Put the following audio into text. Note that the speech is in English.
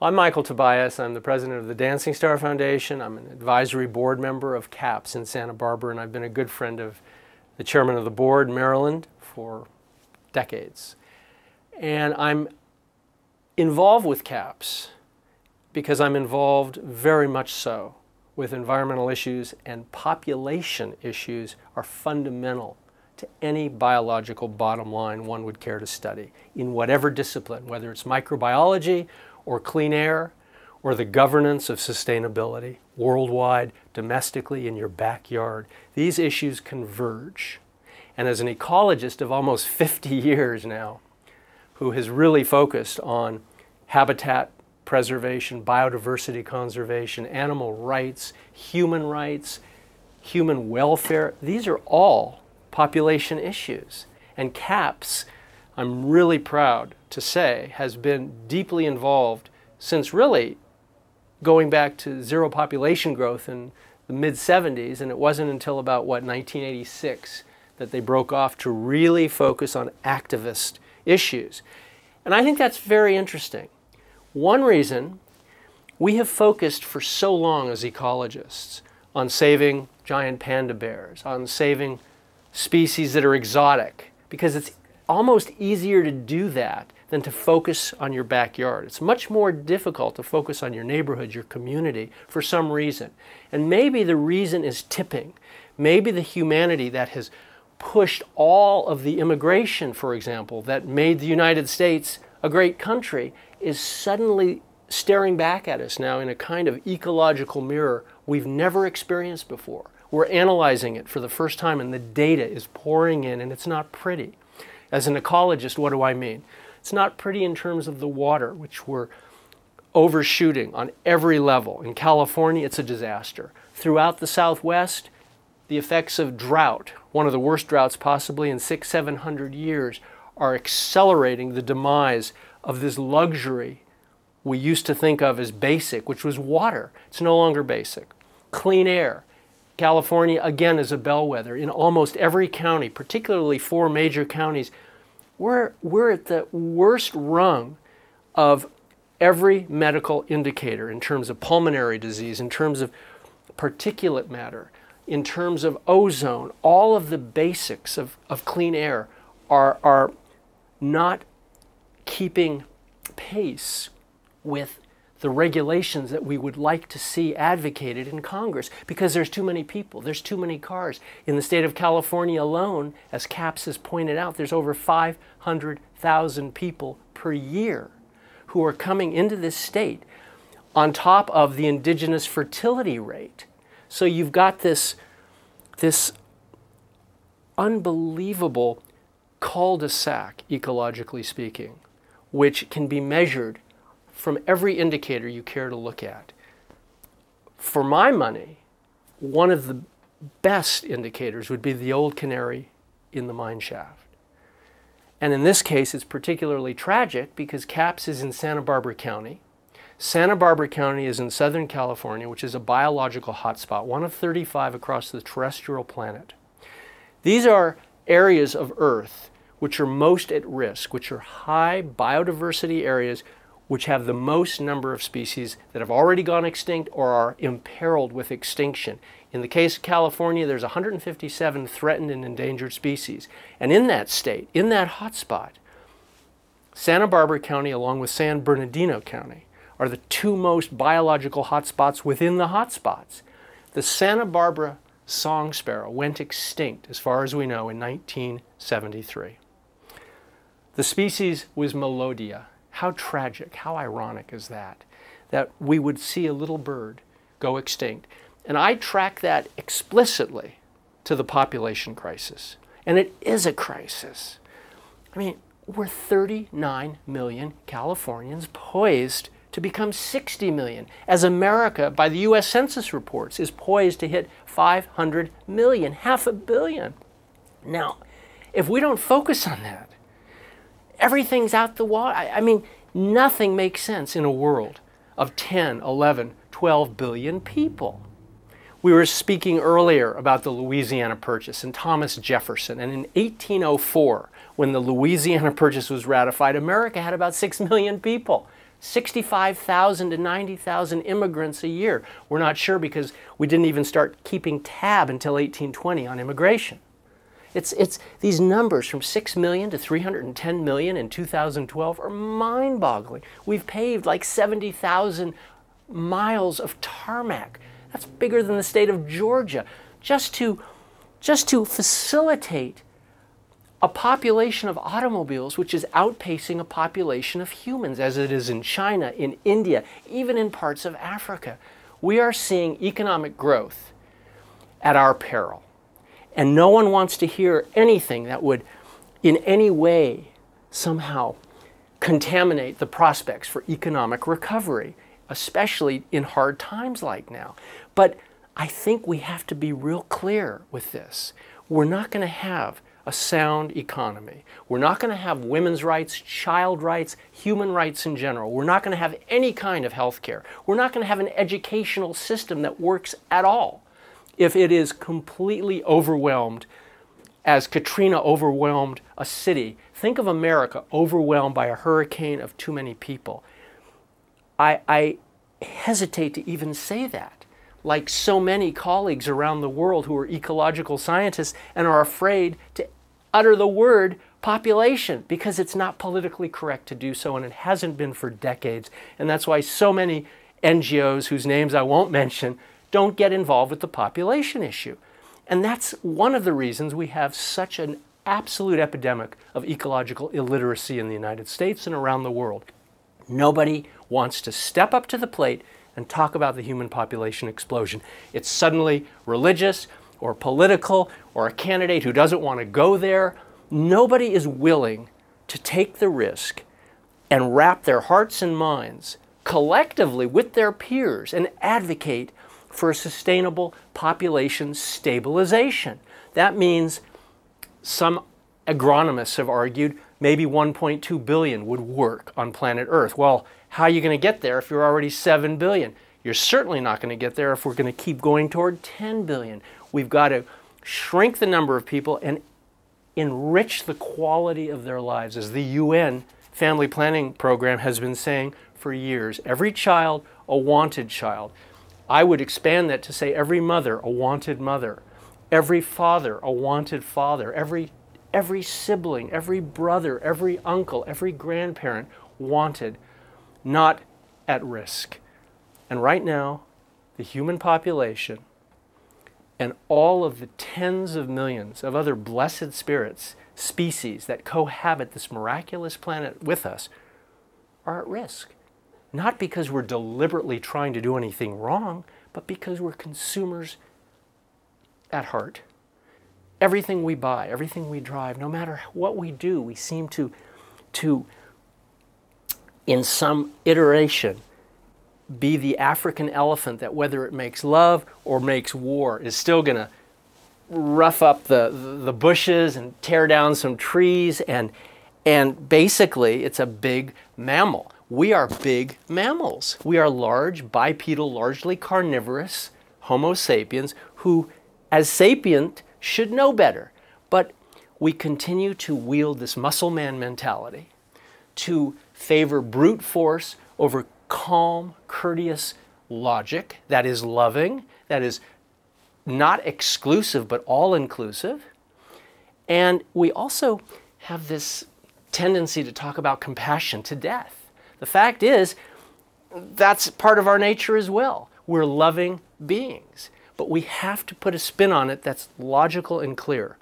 I'm Michael Tobias. I'm the president of the Dancing Star Foundation. I'm an advisory board member of CAPS in Santa Barbara, and I've been a good friend of the chairman of the board, Maryland, for decades. And I'm involved with CAPS because I'm involved very much so with environmental issues, and population issues are fundamental to any biological bottom line one would care to study in whatever discipline, whether it's microbiology or clean air or the governance of sustainability worldwide, domestically, in your backyard. These issues converge. And as an ecologist of almost 50 years now, who has really focused on habitat preservation, biodiversity conservation, animal rights, human welfare, these are all population issues. And CAPS, I'm really proud to say, has been deeply involved since really going back to zero population growth in the mid-70s, and it wasn't until about, 1986 that they broke off to really focus on activist issues. And I think that's very interesting. One reason we have focused for so long as ecologists on saving giant panda bears, on saving species that are exotic, because it's almost easier to do that than to focus on your backyard. It's much more difficult to focus on your neighborhood, your community, for some reason. And maybe the reason is tipping. Maybe the humanity that has pushed all of the immigration, for example, that made the United States a great country, is suddenly staring back at us now in a kind of ecological mirror we've never experienced before. We're analyzing it for the first time, and the data is pouring in, and it's not pretty. As an ecologist, what do I mean? It's not pretty in terms of the water, which we're overshooting on every level. In California, it's a disaster. Throughout the Southwest, the effects of drought, one of the worst droughts possibly in 600-700 years, are accelerating the demise of this luxury we used to think of as basic, which was water. It's no longer basic. Clean air. California, again, is a bellwether. In almost every county, particularly 4 major counties, we're at the worst rung of every medical indicator in terms of pulmonary disease, in terms of particulate matter, in terms of ozone. All of the basics of clean air are not keeping pace with the regulations that we would like to see advocated in Congress, because there's too many people, there's too many cars. In the state of California alone, as CAPS has pointed out, there's over 500,000 people per year who are coming into this state on top of the indigenous fertility rate. So you've got this unbelievable cul-de-sac, ecologically speaking, which can be measured from every indicator you care to look at. For my money, one of the best indicators would be the old canary in the mine shaft. And in this case, it's particularly tragic because CAPS is in Santa Barbara County. Santa Barbara County is in Southern California, which is a biological hotspot, one of 35 across the terrestrial planet. These are areas of Earth which are most at risk, which are high biodiversity areas, which have the most number of species that have already gone extinct or are imperiled with extinction. In the case of California, there's 157 threatened and endangered species. And in that state, in that hotspot, Santa Barbara County along with San Bernardino County are the 2 most biological hotspots within the hotspots. The Santa Barbara song sparrow went extinct, as far as we know, in 1973. The species was Melodia. How tragic, how ironic is that we would see a little bird go extinct. And I track that explicitly to the population crisis. And it is a crisis. I mean, we're 39 million Californians poised to become 60 million, as America, by the US Census reports, is poised to hit 500 million, 500 million. Now, if we don't focus on that, everything's out the water. I mean, nothing makes sense in a world of 10, 11, 12 billion people. We were speaking earlier about the Louisiana Purchase and Thomas Jefferson. And in 1804, when the Louisiana Purchase was ratified, America had about 6 million people. 65,000 to 90,000 immigrants a year. We're not sure because we didn't even start keeping tab until 1820 on immigration. It's these numbers from 6 million to 310 million in 2012 are mind-boggling. We've paved like 70,000 miles of tarmac. That's bigger than the state of Georgia, just to facilitate a population of automobiles which is outpacing a population of humans, as it is in China, in India, even in parts of Africa. We are seeing economic growth at our peril. And no one wants to hear anything that would in any way somehow contaminate the prospects for economic recovery, especially in hard times like now. But I think we have to be real clear with this. We're not going to have a sound economy. We're not going to have women's rights, child rights, human rights in general. We're not going to have any kind of health care. We're not going to have an educational system that works at all if it is completely overwhelmed, as Katrina overwhelmed a city. Think of America overwhelmed by a hurricane of too many people. I hesitate to even say that. Like so many colleagues around the world who are ecological scientists and are afraid to utter the word population because it's not politically correct to do so, and it hasn't been for decades. And that's why so many NGOs, whose names I won't mention, don't get involved with the population issue. And that's one of the reasons we have such an absolute epidemic of ecological illiteracy in the United States and around the world. Nobody wants to step up to the plate and talk about the human population explosion. It's suddenly religious or political or a candidate who doesn't want to go there. Nobody is willing to take the risk and wrap their hearts and minds collectively with their peers and advocate for a sustainable population stabilization. That means some agronomists have argued maybe 1.2 billion would work on planet Earth. Well, how are you going to get there if you're already 7 billion? You're certainly not going to get there if we're going to keep going toward 10 billion. We've got to shrink the number of people and enrich the quality of their lives. As the UN Family Planning Program has been saying for years, every child, a wanted child. I would expand that to say every mother, a wanted mother. Every father, a wanted father. Every sibling, every brother, every uncle, every grandparent wanted, not at risk. And right now, the human population and all of the tens of millions of other blessed spirits, species that cohabit this miraculous planet with us are at risk. Not because we're deliberately trying to do anything wrong, but because we're consumers at heart. Everything we buy, everything we drive, no matter what we do, we seem to in some iteration, be the African elephant that whether it makes love or makes war is still going to rough up the bushes and tear down some trees, and basically it's a big mammal. We are big mammals. We are large, bipedal, largely carnivorous Homo sapiens who, as sapient, should know better. But we continue to wield this muscle man mentality to favor brute force over calm, courteous logic that is loving, that is not exclusive but all-inclusive. And we also have this tendency to talk about compassion to death. The fact is, that's part of our nature as well. We're loving beings. But we have to put a spin on it that's logical and clear.